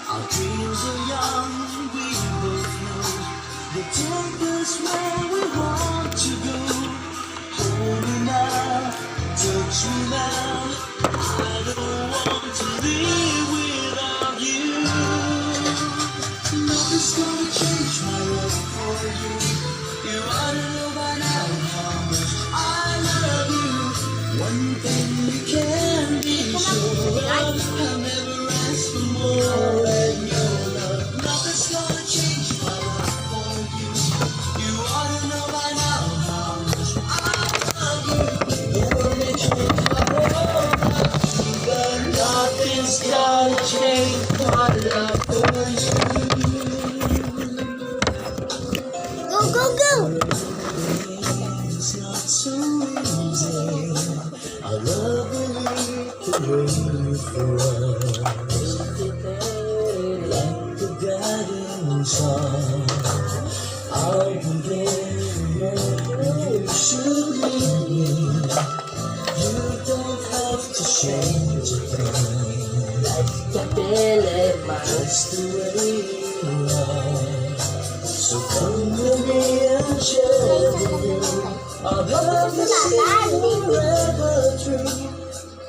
Our dreams are young, we both know the temple's where we want to go. Hold me now, touch me now. I don't want to live without you. Nothing's gonna change my love for you. You ought to know by now how much I love you. One thing you can be sure of, I'll never ask for more than your love. Nothing's gonna change my love for you. You ought to know by now how much I love you. The world may change my world, but nothing's gonna change my love for you. Go, go, go! It's not so easy. Our love will wait for us. Like the guiding star, I'll be there when you should meet me. You don't have to change a thing. Like the dilemma, just the way you are. So come with me and share with me. Our love is forever true.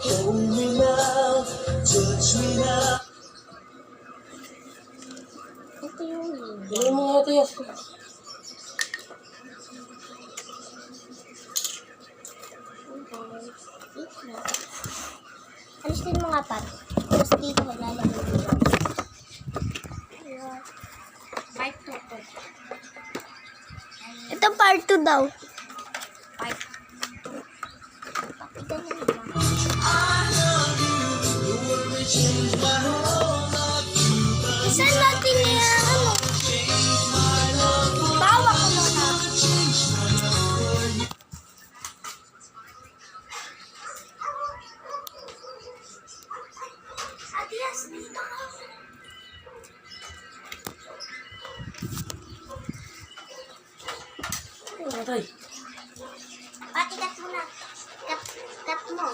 Hold me now, touch me now. Ito yung Yung mga tiyas ko. alis din mga pat. Tapos dito lalagay ko lang. Part 2 to. Ito part 2 daw. Part 2. Papitan na naman. Isan natin niya ano? Bawa ko muna. Adios, dito ka. Patay. Pati kat mo na. Kat mo.